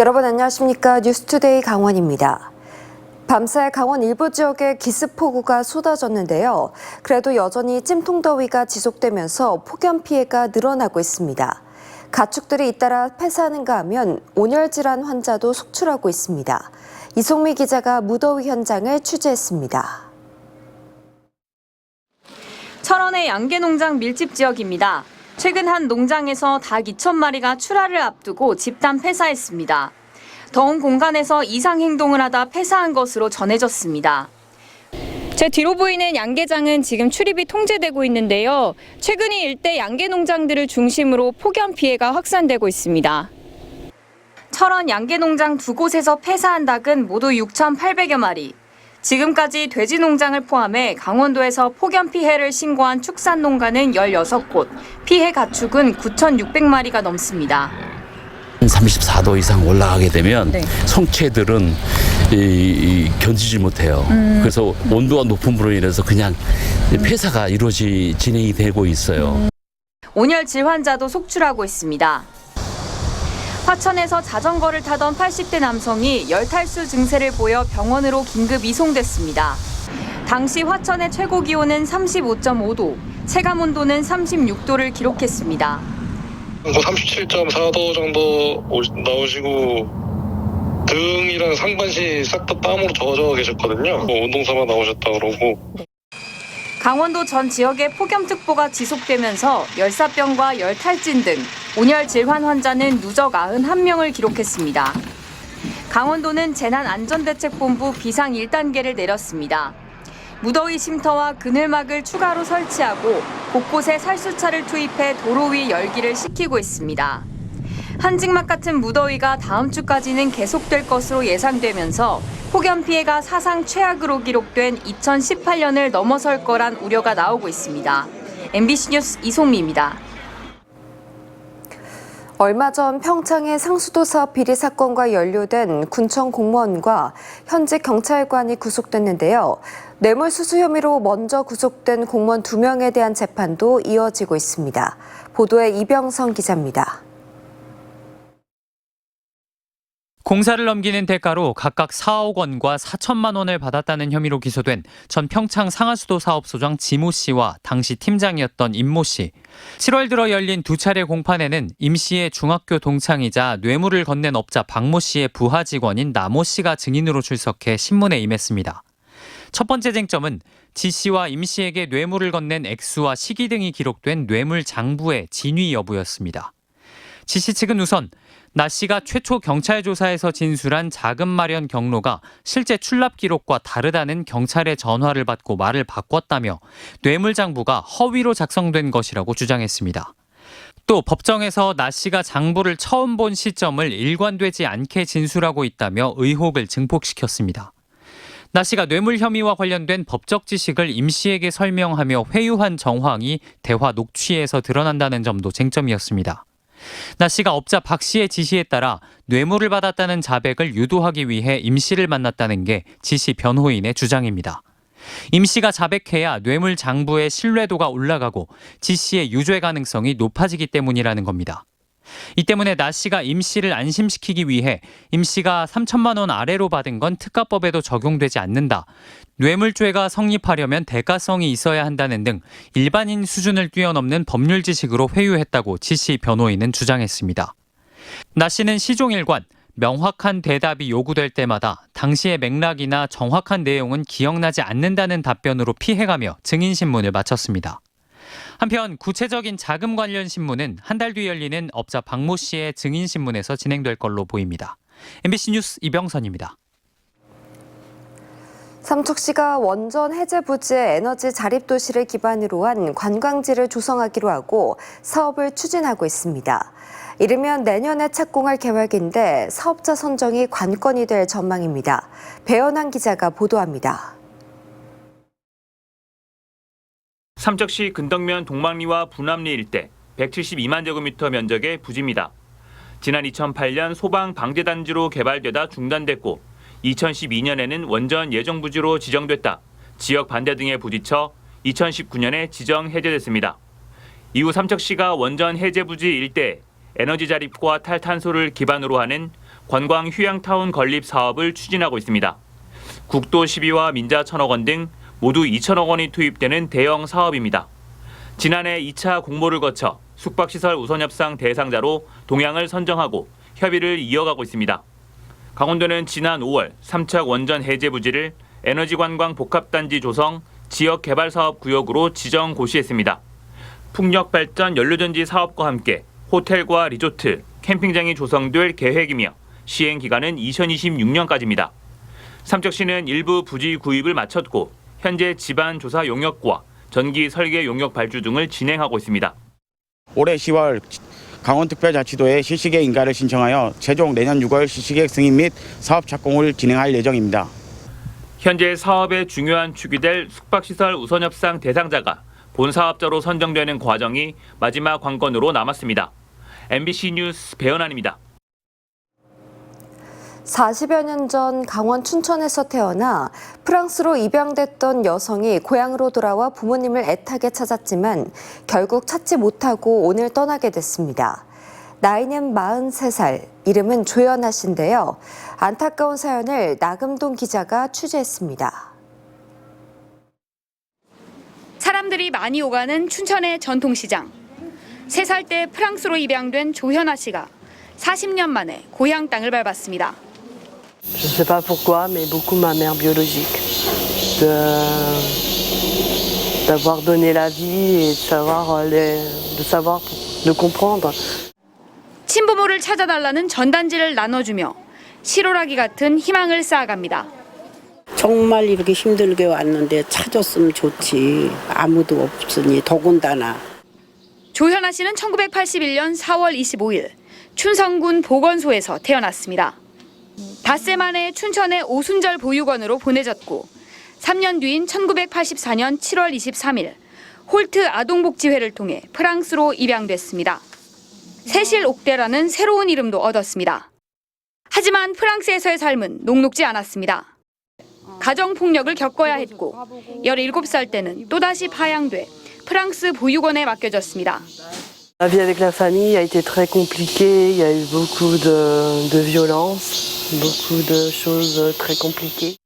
여러분 안녕하십니까? 뉴스투데이 강원입니다. 밤새 강원 일부 지역에 기습폭우가 쏟아졌는데요. 그래도 여전히 찜통더위가 지속되면서 폭염 피해가 늘어나고 있습니다. 가축들이 잇따라 폐사하는가 하면 온열 질환 환자도 속출하고 있습니다. 이송미 기자가 무더위 현장을 취재했습니다. 철원의 양계농장 밀집 지역입니다. 최근 한 농장에서 닭 2,000마리가 출하를 앞두고 집단 폐사했습니다. 더운 공간에서 이상 행동을 하다 폐사한 것으로 전해졌습니다. 제 뒤로 보이는 양계장은 지금 출입이 통제되고 있는데요. 최근 이 일대 양계농장들을 중심으로 폭염 피해가 확산되고 있습니다. 철원 양계농장 두 곳에서 폐사한 닭은 모두 6,800여 마리. 지금까지 돼지 농장을 포함해 강원도에서 폭염 피해를 신고한 축산 농가는 16곳, 피해 가축은 9,600마리가 넘습니다. 34도 이상 올라가게 되면 성체들은 견디지 못해요. 그래서 온도가 높은 불로 인해서 그냥 폐사가 진행이 되고 있어요. 온열 질환자도 속출하고 있습니다. 화천에서 자전거를 타던 80대 남성이 열탈수 증세를 보여 병원으로 긴급 이송됐습니다. 당시 화천의 최고 기온은 35.5도, 체감 온도는 36도를 기록했습니다. 37.4도 정도 나오시고 등이랑 상반신 싹 다 땀으로 젖어 계셨거든요. 운동삼아 나오셨다 그러고. 강원도 전 지역에 폭염특보가 지속되면서 열사병과 열탈진 등 온열 질환 환자는 누적 91명을 기록했습니다. 강원도는 재난안전대책본부 비상 1단계를 내렸습니다. 무더위 쉼터와 그늘막을 추가로 설치하고 곳곳에 살수차를 투입해 도로 위 열기를 식히고 있습니다. 한증막 같은 무더위가 다음 주까지는 계속될 것으로 예상되면서 폭염 피해가 사상 최악으로 기록된 2018년을 넘어설 거란 우려가 나오고 있습니다. MBC 뉴스 이송미입니다. 얼마 전 평창의 상수도 사업 비리 사건과 연루된 군청 공무원과 현직 경찰관이 구속됐는데요. 뇌물수수 혐의로 먼저 구속된 공무원 2명에 대한 재판도 이어지고 있습니다. 보도에 이병성 기자입니다. 공사를 넘기는 대가로 각각 4억 원과 4천만 원을 받았다는 혐의로 기소된 전 평창 상하수도 사업소장 지모 씨와 당시 팀장이었던 임모 씨. 7월 들어 열린 두 차례 공판에는 임 씨의 중학교 동창이자 뇌물을 건넨 업자 박모 씨의 부하 직원인 나모 씨가 증인으로 출석해 신문에 임했습니다. 첫 번째 쟁점은 지 씨와 임 씨에게 뇌물을 건넨 액수와 시기 등이 기록된 뇌물 장부의 진위 여부였습니다. 지 씨 측은 우선 나 씨가 최초 경찰 조사에서 진술한 자금 마련 경로가 실제 출납 기록과 다르다는 경찰의 전화를 받고 말을 바꿨다며 뇌물 장부가 허위로 작성된 것이라고 주장했습니다. 또 법정에서 나 씨가 장부를 처음 본 시점을 일관되지 않게 진술하고 있다며 의혹을 증폭시켰습니다. 나 씨가 뇌물 혐의와 관련된 법적 지식을 임 씨에게 설명하며 회유한 정황이 대화 녹취에서 드러난다는 점도 쟁점이었습니다. 나 씨가 업자 박 씨의 지시에 따라 뇌물을 받았다는 자백을 유도하기 위해 임 씨를 만났다는 게 지 씨 변호인의 주장입니다. 임 씨가 자백해야 뇌물 장부의 신뢰도가 올라가고 지 씨의 유죄 가능성이 높아지기 때문이라는 겁니다. 이 때문에 나 씨가 임 씨를 안심시키기 위해 임 씨가 3천만 원 아래로 받은 건 특가법에도 적용되지 않는다. 뇌물죄가 성립하려면 대가성이 있어야 한다는 등 일반인 수준을 뛰어넘는 법률 지식으로 회유했다고 지 씨 변호인은 주장했습니다. 나 씨는 시종일관 명확한 대답이 요구될 때마다 당시의 맥락이나 정확한 내용은 기억나지 않는다는 답변으로 피해가며 증인신문을 마쳤습니다. 한편 구체적인 자금 관련 신문은 한 달 뒤 열리는 업자 박모 씨의 증인신문에서 진행될 걸로 보입니다. MBC 뉴스 이병선입니다. 삼척시가 원전 해제 부지의 에너지 자립 도시를 기반으로 한 관광지를 조성하기로 하고 사업을 추진하고 있습니다. 이르면 내년에 착공할 계획인데 사업자 선정이 관건이 될 전망입니다. 배연한 기자가 보도합니다. 삼척시 근덕면 동막리와 분암리 일대 172만 제곱미터 면적의 부지입니다. 지난 2008년 소방 방재단지로 개발되다 중단됐고 2012년에는 원전 예정 부지로 지정됐다 지역 반대 등에 부딪혀 2019년에 지정 해제됐습니다. 이후 삼척시가 원전 해제 부지 일대에 에너지 자립과 탈탄소를 기반으로 하는 관광 휴양타운 건립 사업을 추진하고 있습니다. 국도 12와 민자 1,000억 원 등 모두 2천억 원이 투입되는 대형 사업입니다. 지난해 2차 공모를 거쳐 숙박시설 우선협상 대상자로 동양을 선정하고 협의를 이어가고 있습니다. 강원도는 지난 5월 삼척 원전 해제 부지를 에너지관광 복합단지 조성 지역개발사업 구역으로 지정 고시했습니다. 풍력발전 연료전지 사업과 함께 호텔과 리조트, 캠핑장이 조성될 계획이며 시행 기간은 2026년까지입니다. 삼척시는 일부 부지 구입을 마쳤고 현재 지반 조사 용역과 전기 설계 용역 발주 등을 진행하고 있습니다. 올해 10월 강원특별자치도에 실시계획 인가를 신청하여 최종 내년 6월 실시계획 승인 및 사업 착공을 진행할 예정입니다. 현재 사업의 중요한 축이 될 숙박시설 우선협상 대상자가 본 사업자로 선정되는 과정이 마지막 관건으로 남았습니다. MBC 뉴스 배현환입니다. 40여 년 전 강원 춘천에서 태어나 프랑스로 입양됐던 여성이 고향으로 돌아와 부모님을 애타게 찾았지만 결국 찾지 못하고 오늘 떠나게 됐습니다. 나이는 43살, 이름은 조연아 씨인데요. 안타까운 사연을 나금동 기자가 취재했습니다. 사람들이 많이 오가는 춘천의 전통시장. 3살 때 프랑스로 입양된 조현아 씨가 40년 만에 고향 땅을 밟았습니다. Je ne sais pas pourquoi, mais beaucoup ma mère biologique. D'avoir donné la vie et de comprendre. 친부모를 찾아달라는 전단지를 나눠주며 실오라기 같은 희망을 쌓아갑니다. 정말 이렇게 힘들게 왔는데 찾았으면 좋지. 아무도 없으니 더군다나. 조현아 씨는 1981년 4월 25일 춘성군 보건소에서 태어났습니다. 닷새 만에 춘천의 오순절 보육원으로 보내졌고 3년 뒤인 1984년 7월 23일 홀트 아동복지회를 통해 프랑스로 입양됐습니다. 세실 옥대라는 새로운 이름도 얻었습니다. 하지만 프랑스에서의 삶은 녹록지 않았습니다. 가정폭력을 겪어야 했고 17살 때는 또다시 파양돼 프랑스 보육원에 맡겨졌습니다. La vie avec la famille a été très compliquée. Il y a eu beaucoup de violence, beaucoup de choses très compliquées.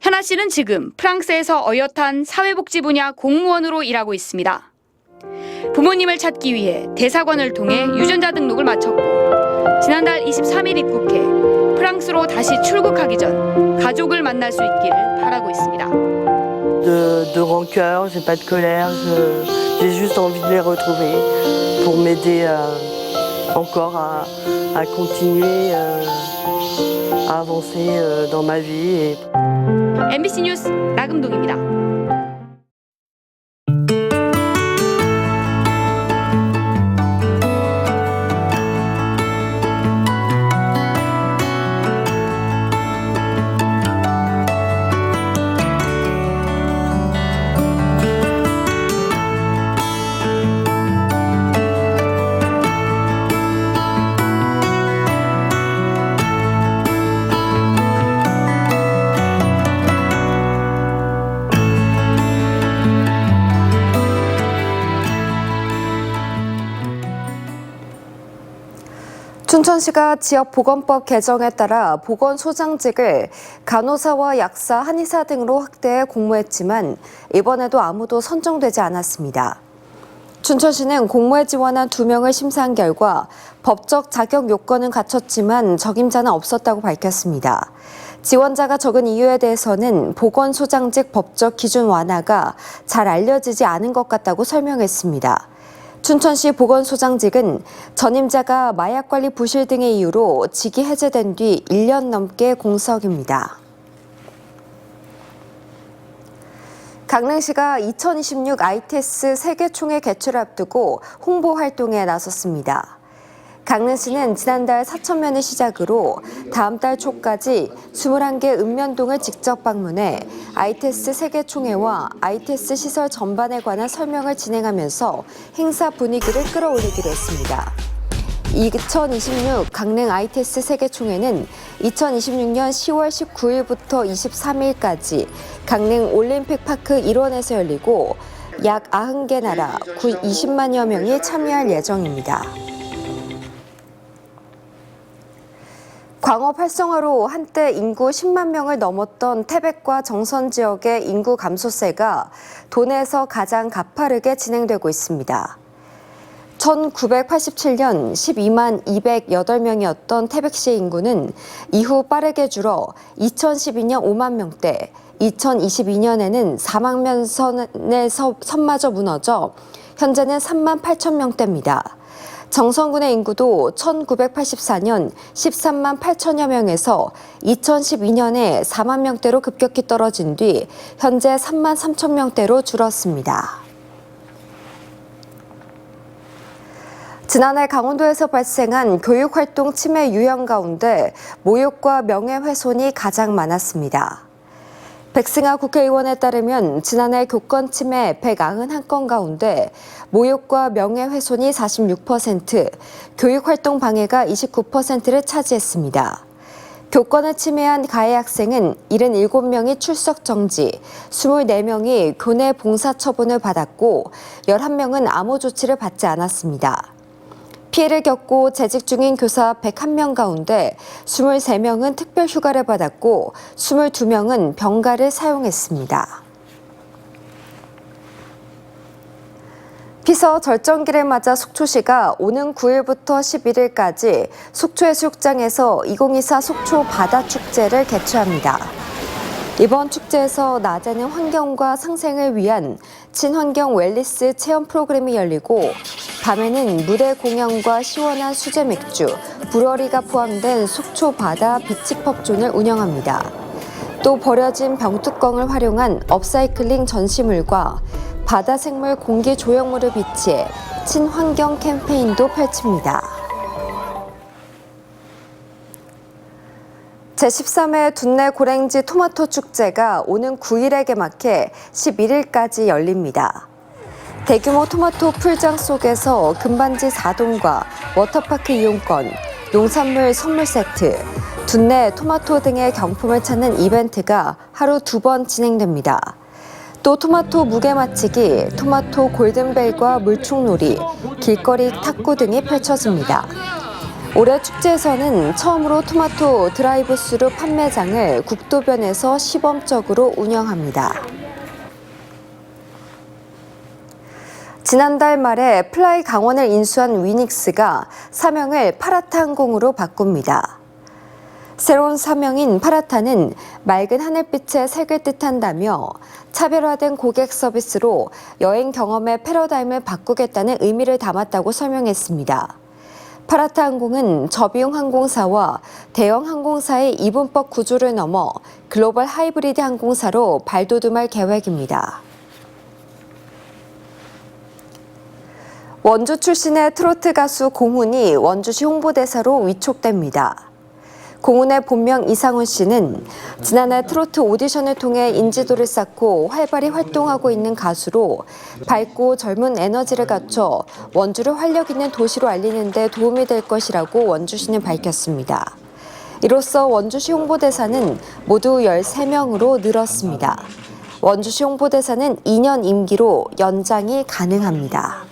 현아 씨는 지금 프랑스에서 어엿한 사회복지 분야 공무원으로 일하고 있습니다. 부모님을 찾기 위해 대사관을 통해 유전자 등록을 마쳤고 지난달 23일 입국해 프랑스로 다시 출국하기 전 가족을 만날 수 있기를 바라고 있습니다. De rancœur, j'ai pas de colère, j'ai juste envie de les retrouver pour m'aider encore à continuer à avancer dans ma vie. MBC 뉴스 나금동입니다. 춘천시가 지역보건법 개정에 따라 보건소장직을 간호사와 약사, 한의사 등으로 확대해 공모했지만 이번에도 아무도 선정되지 않았습니다. 춘천시는 공모에 지원한 2명을 심사한 결과 법적 자격 요건은 갖췄지만 적임자는 없었다고 밝혔습니다. 지원자가 적은 이유에 대해서는 보건소장직 법적 기준 완화가 잘 알려지지 않은 것 같다고 설명했습니다. 춘천시 보건소장직은 전임자가 마약관리 부실 등의 이유로 직이 해제된 뒤 1년 넘게 공석입니다. 강릉시가 2026 ITS 세계총회 개최를 앞두고 홍보 활동에 나섰습니다. 강릉시는 지난달 사천면을 시작으로 다음 달 초까지 21개 읍면동을 직접 방문해 ITS 세계총회와 ITS 시설 전반에 관한 설명을 진행하면서 행사 분위기를 끌어올리기로 했습니다. 2026 강릉 ITS 세계총회는 2026년 10월 19일부터 23일까지 강릉 올림픽파크 일원에서 열리고 약 90개 나라 20만여 명이 참여할 예정입니다. 광업 활성화로 한때 인구 10만 명을 넘었던 태백과 정선 지역의 인구 감소세가 도내에서 가장 가파르게 진행되고 있습니다. 1987년 12만 208명이었던 태백시의 인구는 이후 빠르게 줄어 2012년 5만 명대, 2022년에는 4만 명 선마저 무너져 현재는 3만 8천 명대입니다. 정선군의 인구도 1984년 13만 8천여 명에서 2012년에 4만 명대로 급격히 떨어진 뒤 현재 3만 3천 명대로 줄었습니다. 지난해 강원도에서 발생한 교육활동 침해 유형 가운데 모욕과 명예훼손이 가장 많았습니다. 백승하 국회의원에 따르면 지난해 교권 침해 191건 가운데 모욕과 명예훼손이 46%, 교육활동 방해가 29%를 차지했습니다. 교권을 침해한 가해 학생은 77명이 출석 정지, 24명이 교내 봉사 처분을 받았고 11명은 아무 조치를 받지 않았습니다. 피해를 겪고 재직 중인 교사 101명 가운데 23명은 특별 휴가를 받았고 22명은 병가를 사용했습니다. 피서 절정기를 맞아 속초시가 오는 9일부터 11일까지 속초해수욕장에서 2024 속초 바다축제를 개최합니다. 이번 축제에서 낮에는 환경과 상생을 위한 친환경 웰니스 체험 프로그램이 열리고 밤에는 무대 공연과 시원한 수제 맥주, 브러리가 포함된 속초 바다 비치펍존을 운영합니다. 또 버려진 병뚜껑을 활용한 업사이클링 전시물과 바다생물 공기 조형물을 비치해 친환경 캠페인도 펼칩니다. 제13회 둔내 고랭지 토마토 축제가 오는 9일에 개막해 11일까지 열립니다. 대규모 토마토 풀장 속에서 금반지 4동과 워터파크 이용권, 농산물 선물 세트, 둔내 토마토 등의 경품을 찾는 이벤트가 하루 2번 진행됩니다. 또 토마토 무게 맞추기, 토마토 골든벨과 물총놀이, 길거리 탁구 등이 펼쳐집니다. 올해 축제에서는 처음으로 토마토 드라이브스루 판매장을 국도변에서 시범적으로 운영합니다. 지난달 말에 플라이 강원을 인수한 위닉스가 사명을 파라타 항공으로 바꿉니다. 새로운 사명인 파라타는 맑은 하늘빛의 색을 뜻한다며 차별화된 고객 서비스로 여행 경험의 패러다임을 바꾸겠다는 의미를 담았다고 설명했습니다. 파라타 항공은 저비용 항공사와 대형 항공사의 이분법 구조를 넘어 글로벌 하이브리드 항공사로 발돋움할 계획입니다. 원주 출신의 트로트 가수 공훈이 원주시 홍보대사로 위촉됩니다. 공훈의 본명 이상훈 씨는 지난해 트로트 오디션을 통해 인지도를 쌓고 활발히 활동하고 있는 가수로 밝고 젊은 에너지를 갖춰 원주를 활력 있는 도시로 알리는 데 도움이 될 것이라고 원주시는 밝혔습니다. 이로써 원주시 홍보대사는 모두 13명으로 늘었습니다. 원주시 홍보대사는 2년 임기로 연장이 가능합니다.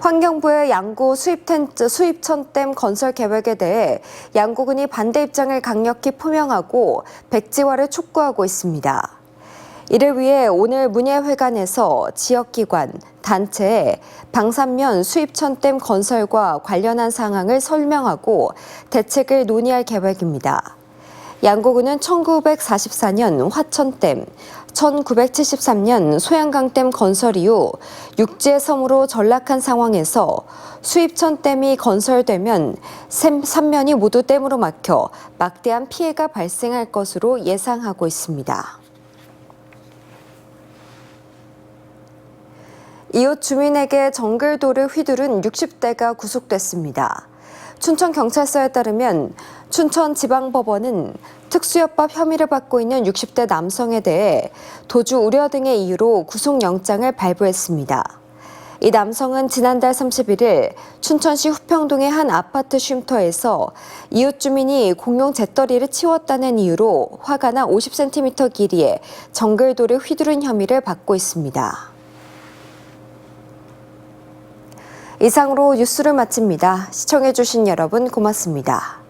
환경부의 양구 수입천댐 건설 계획에 대해 양구군이 반대 입장을 강력히 표명하고 백지화를 촉구하고 있습니다. 이를 위해 오늘 문예회관에서 지역기관, 단체에 방산면 수입천댐 건설과 관련한 상황을 설명하고 대책을 논의할 계획입니다. 양구군은 1944년 화천댐, 1973년 소양강댐 건설 이후 육지의 섬으로 전락한 상황에서 수입천댐이 건설되면 삼면이 모두 댐으로 막혀 막대한 피해가 발생할 것으로 예상하고 있습니다. 이웃 주민에게 정글돌을 휘두른 60대가 구속됐습니다. 춘천경찰서에 따르면 춘천지방법원은 특수협박 혐의를 받고 있는 60대 남성에 대해 도주 우려 등의 이유로 구속영장을 발부했습니다. 이 남성은 지난달 31일 춘천시 후평동의 한 아파트 쉼터에서 이웃 주민이 공용 잿더리를 치웠다는 이유로 화가 나 50cm 길이의 정글돌을 휘두른 혐의를 받고 있습니다. 이상으로 뉴스를 마칩니다. 시청해주신 여러분 고맙습니다.